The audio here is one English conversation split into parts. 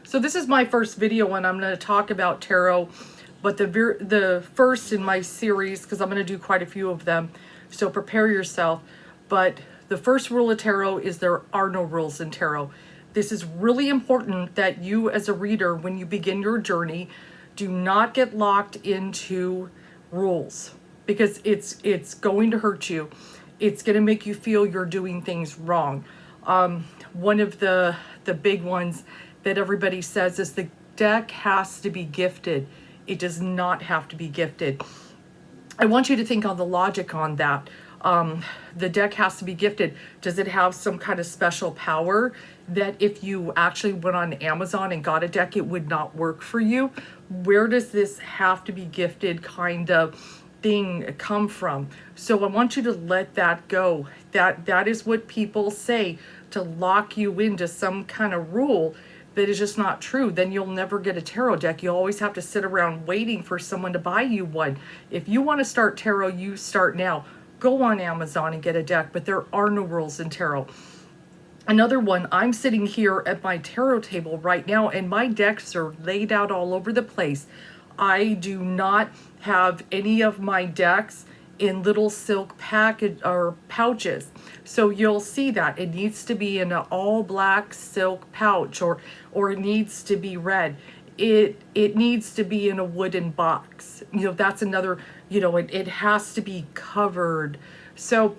So this is my first video and I'm going to talk about tarot, but the first in my series, because I'm going to do quite a few of them, so prepare yourself. But the first rule of tarot is there are no rules in tarot. This is really important that you as a reader, when you begin your journey, do not get locked into rules, because it's going to hurt you. It's going to make you feel you're doing things wrong. One of the big ones that everybody says is the deck has to be gifted. It does not have to be gifted. I want you to think on the logic on that. The deck has to be gifted. Does it have some kind of special power that if you actually went on Amazon and got a deck, it would not work for you? Where does this have to be gifted kind of thing come from? So I want you to let that go. That is what people say, to lock you into some kind of rule that is just not true. Then you'll never get a tarot deck. You always have to sit around waiting for someone to buy you one. If you want to start tarot, you start now. Go on Amazon and get a deck, but there are no rules in tarot. Another one, I'm sitting here at my tarot table right now and my decks are laid out all over the place. I do not have any of my decks in little silk package or pouches. So you'll see that it needs to be in an all black silk pouch, or it needs to be red. It needs to be in a wooden box. You know, that's another, you know, it has to be covered. So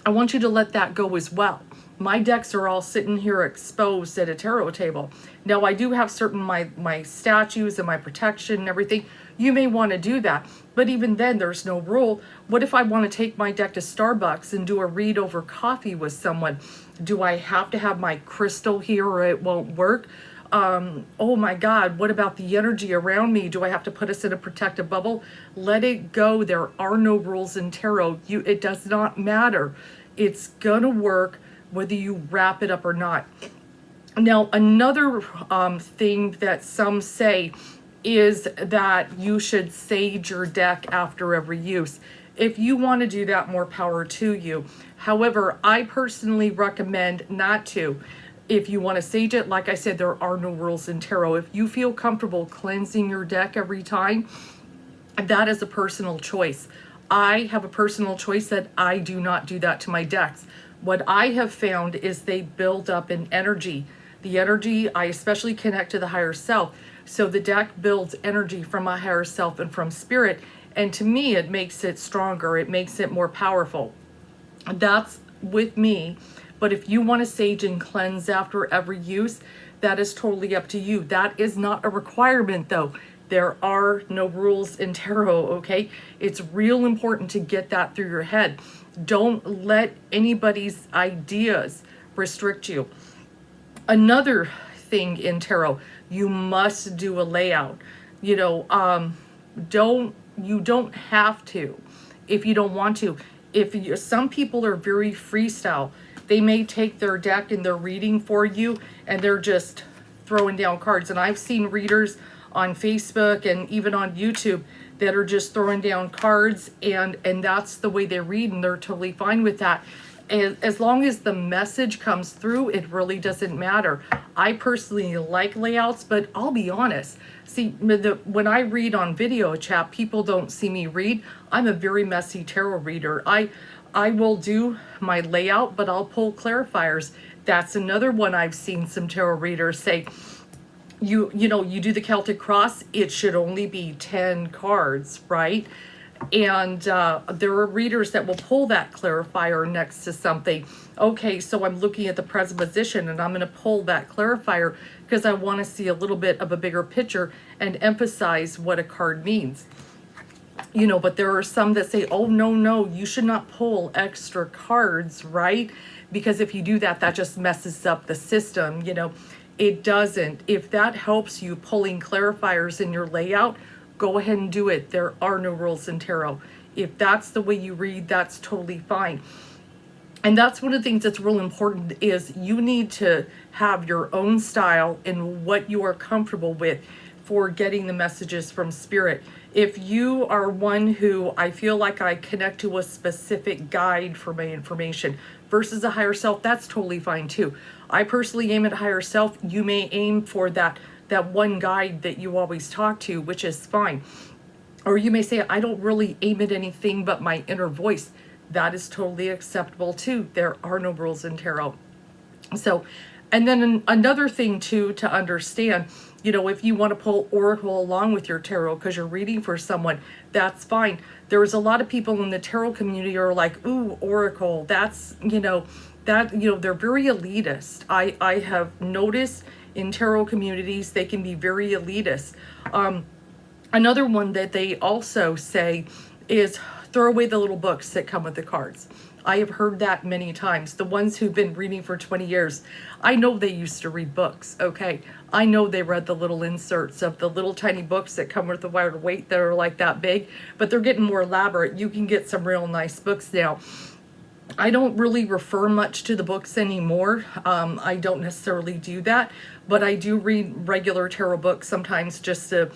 I want you to let that go as well. My decks are all sitting here exposed at a tarot table. Now I do have certain my statues and my protection and everything. You may want to do that, but even then there's no rule. What if I want to take my deck to Starbucks and do a read over coffee with someone? Do I have to have my crystal here or it won't work? Oh my God, what about the energy around me? Do I have to put us in a protective bubble? Let it go. There are no rules in tarot. It does not matter. It's gonna work whether you wrap it up or not. Now, another thing that some say is that you should sage your deck after every use. If you want to do that, more power to you. However, I personally recommend not to. If you want to sage it, like I said, there are no rules in tarot. If you feel comfortable cleansing your deck every time, that is a personal choice. I have a personal choice that I do not do that to my decks. What I have found is they build up in energy. The energy, I especially connect to the higher self. So the deck builds energy from my higher self and from spirit. And to me, it makes it stronger. It makes it more powerful. That's with me. But if you want to sage and cleanse after every use, that is totally up to you. That is not a requirement though. There are no rules in tarot, okay? It's real important to get that through your head. Don't let anybody's ideas restrict you. Another thing in tarot, you must do a layout. You know, you don't have to if you don't want to. Some people are very freestyle. They may take their deck and they're reading for you and they're just throwing down cards. And I've seen readers on Facebook and even on YouTube that are just throwing down cards, and that's the way they read, and they're totally fine with that. As long as the message comes through, it really doesn't matter. I personally like layouts, but I'll be honest. See, when I read on video chat, people don't see me read. I'm a very messy tarot reader. I will do my layout, but I'll pull clarifiers. That's another one I've seen some tarot readers say. You know, you do the Celtic cross, it should only be 10 cards, right? And there are readers that will pull that clarifier next to something. Okay, so I'm looking at the present position and I'm going to pull that clarifier because I want to see a little bit of a bigger picture and emphasize what a card means. You know, but there are some that say, oh, no, you should not pull extra cards, right? Because if you do that, that just messes up the system, you know. It doesn't. If that helps you pulling clarifiers in your layout, go ahead and do it. There are no rules in tarot. If that's the way you read, that's totally fine. And that's one of the things that's real important, is you need to have your own style and what you are comfortable with for getting the messages from spirit. If you are one who, I feel like I connect to a specific guide for my information versus a higher self, that's totally fine too. I personally aim at higher self. You may aim for that one guide that you always talk to, which is fine. Or you may say, I don't really aim at anything but my inner voice. That is totally acceptable too. There are no rules in tarot. So, and then another thing too to understand, if you want to pull oracle along with your tarot because you're reading for someone, that's fine. There's a lot of people in the tarot community who are like, ooh, oracle, that's, they're very elitist. I have noticed in tarot communities, they can be very elitist. Another one that they also say is throw away the little books that come with the cards. I have heard that many times. The ones who've been reading for 20 years, I know they used to read books, okay? I know they read the little inserts of the little tiny books that come with the wider weight that are like that big, but they're getting more elaborate. You can get some real nice books now. I don't really refer much to the books anymore. I don't necessarily do that, but I do read regular tarot books sometimes just to,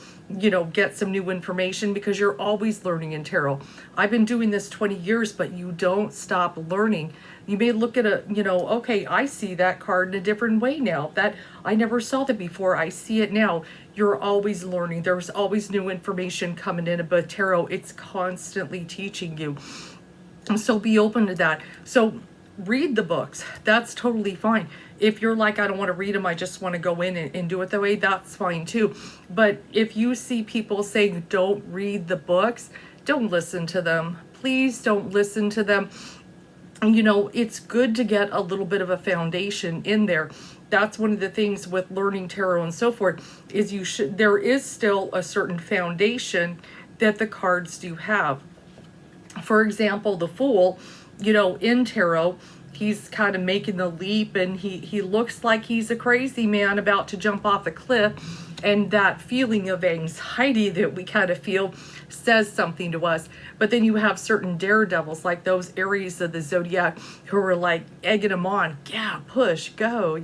get some new information because you're always learning in tarot. I've been doing this 20 years, but you don't stop learning. You may look at okay, I see that card in a different way now. That I never saw that before. I see it now. You're always learning. There's always new information coming in about tarot. It's constantly teaching you. So be open to that. So read the books. That's totally fine. If you're like, I don't want to read them, I just want to go in and do it that way, that's fine too. But if you see people saying don't read the books, don't listen to them. Please don't listen to them. It's good to get a little bit of a foundation in there. That's one of the things with learning tarot and so forth, is there is still a certain foundation that the cards do have. For example, the Fool, in tarot, he's kind of making the leap and he looks like he's a crazy man about to jump off a cliff. And that feeling of anxiety that we kind of feel says something to us. But then you have certain daredevils like those Aries of the zodiac who are like egging him on. Yeah, push, go,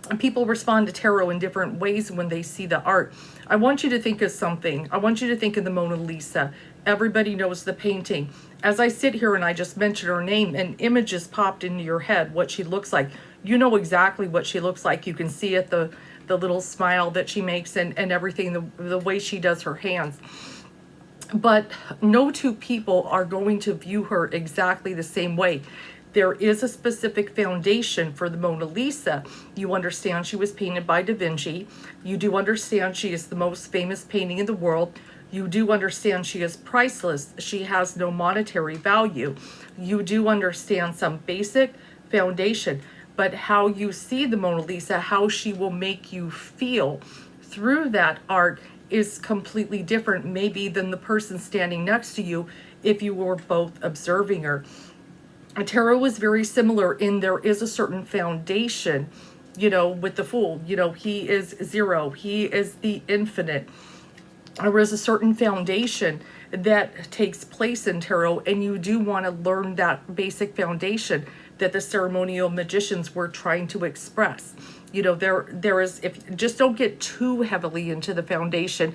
And people respond to tarot in different ways when they see the art. I want you to think of something. I want you to think of the Mona Lisa. Everybody knows the painting. As I sit here and I just mentioned her name, an image has popped into your head, what she looks like. You know exactly what she looks like. You can see it, the little smile that she makes and everything, the way she does her hands. But no two people are going to view her exactly the same way. There is a specific foundation for the Mona Lisa. You understand she was painted by Da Vinci. You do understand she is the most famous painting in the world. You do understand she is priceless. She has no monetary value. You do understand some basic foundation, but how you see the Mona Lisa, how she will make you feel through that art is completely different maybe than the person standing next to you if you were both observing her. Tarot is very similar in there is a certain foundation, with the Fool. He is zero. He is the infinite. There is a certain foundation that takes place in tarot, and you do want to learn that basic foundation that the ceremonial magicians were trying to express. There is, just don't get too heavily into the foundation,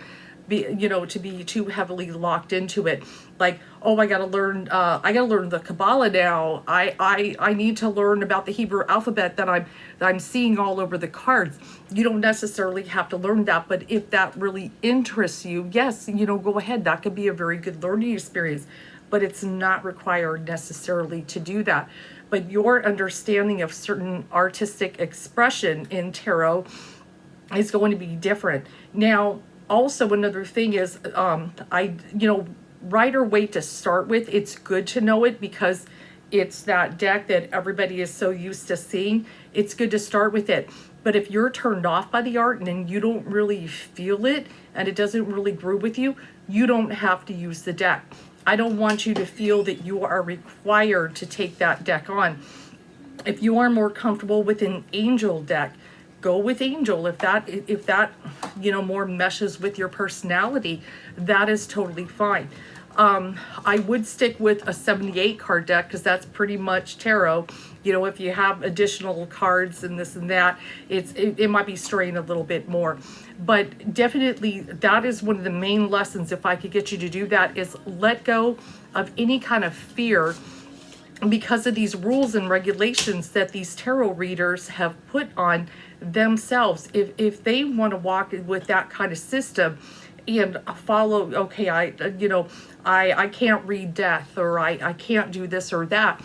to be too heavily locked into it. Like, oh, I gotta learn the Kabbalah now. I need to learn about the Hebrew alphabet that I'm seeing all over the cards. You don't necessarily have to learn that, but if that really interests you, yes, go ahead. That could be a very good learning experience, but it's not required necessarily to do that. But your understanding of certain artistic expression in tarot is going to be different. Now, also another thing is, Rider Waite to start with, it's good to know it because it's that deck that everybody is so used to seeing. It's good to start with it. But if you're turned off by the art and then you don't really feel it and it doesn't really groove with you, you don't have to use the deck. I don't want you to feel that you are required to take that deck on. If you are more comfortable with an angel deck, go with angel. If that more meshes with your personality, that is totally fine. I would stick with a 78 card deck because that's pretty much tarot. If you have additional cards and this and that, it might be straying a little bit more. But definitely that is one of the main lessons, if I could get you to do that, is let go of any kind of fear because of these rules and regulations that these tarot readers have put on themselves. If they want to walk with that kind of system and follow, okay, I can't read death, or I can't do this or that,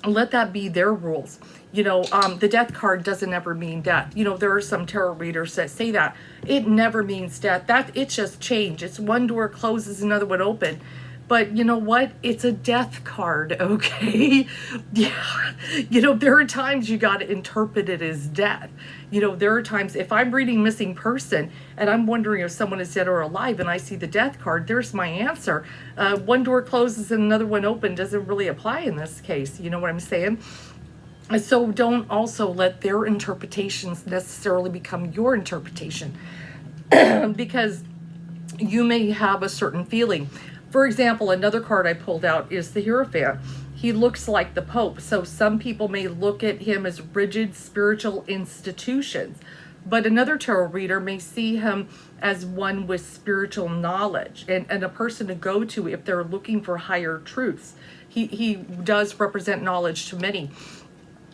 let that be their rules. The death card doesn't ever mean death. There are some tarot readers that say that. It never means death. It's just change. It's one door closes, another one open. But you know what? It's a death card, okay? Yeah. There are times you got to interpret it as death. There are times, if I'm reading missing person and I'm wondering if someone is dead or alive and I see the death card, there's my answer. One door closes and another one open doesn't really apply in this case. You know what I'm saying? So don't also let their interpretations necessarily become your interpretation, because you may have a certain feeling. For example, another card I pulled out is the Hierophant. He looks like the Pope. So some people may look at him as rigid spiritual institutions, but another tarot reader may see him as one with spiritual knowledge and a person to go to if they're looking for higher truths. He does represent knowledge to many.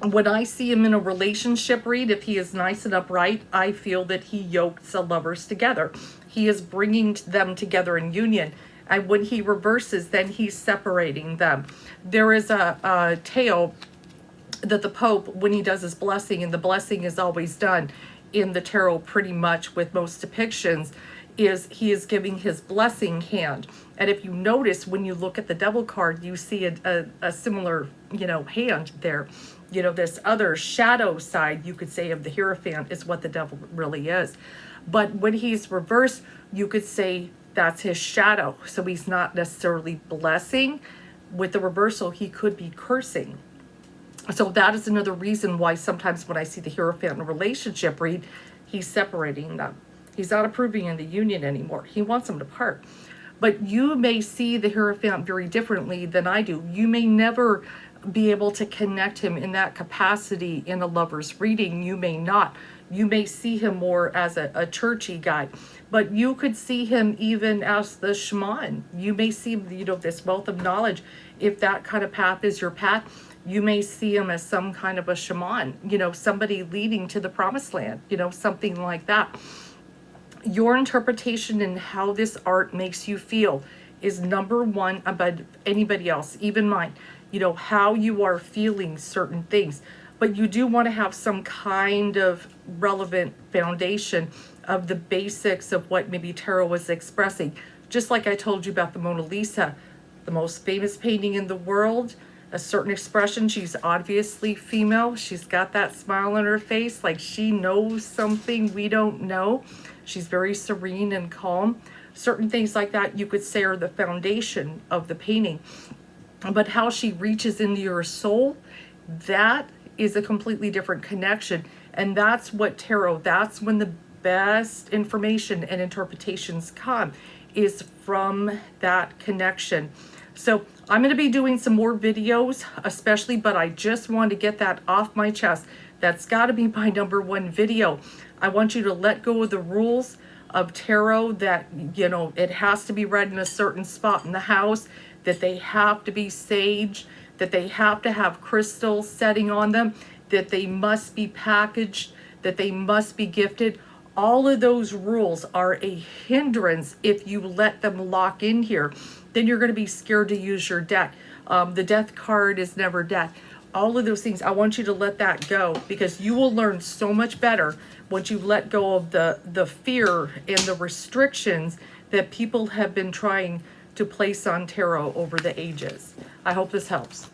When I see him in a relationship read, if he is nice and upright, I feel that he yokes the lovers together. He is bringing them together in union. And when he reverses, then he's separating them. There is a tale that the Pope, when he does his blessing, and the blessing is always done in the tarot pretty much with most depictions, is he is giving his blessing hand. And if you notice, when you look at the Devil card, you see a similar, hand there. This other shadow side, you could say, of the Hierophant is what the Devil really is. But when he's reversed, you could say that's his shadow. So he's not necessarily blessing. With the reversal, he could be cursing. So that is another reason why sometimes when I see the Hierophant in a relationship read, he's separating them. He's not approving in the union anymore. He wants them to part. But you may see the Hierophant very differently than I do. You may never be able to connect him in that capacity in a lover's reading. You may not. You may see him more as a churchy guy. But you could see him even as the shaman. You may see, this wealth of knowledge. If that kind of path is your path, you may see him as some kind of a shaman, somebody leading to the promised land, something like that. Your interpretation and how this art makes you feel is number one above anybody else, even mine. How you are feeling certain things. But you do want to have some kind of relevant foundation of the basics of what maybe tarot was expressing. Just like I told you about the Mona Lisa, the most famous painting in the world, a certain expression. She's obviously female. She's got that smile on her face, like she knows something we don't know. She's very serene and calm. Certain things like that you could say are the foundation of the painting. But how she reaches into your soul, that is a completely different connection. And that's what tarot, that's when the best information and interpretations come, is from that connection. So I'm going to be doing some more videos, especially, but I just want to get that off my chest. That's got to be my number one video. I want you to let go of the rules of tarot that, it has to be read in a certain spot in the house, that they have to be sage, that they have to have crystals setting on them, that they must be packaged, that they must be gifted. All of those rules are a hindrance if you let them lock in here. Then you're going to be scared to use your deck. The death card is never death. All of those things, I want you to let that go, because you will learn so much better once you let go of the fear and the restrictions that people have been trying to place on tarot over the ages. I hope this helps.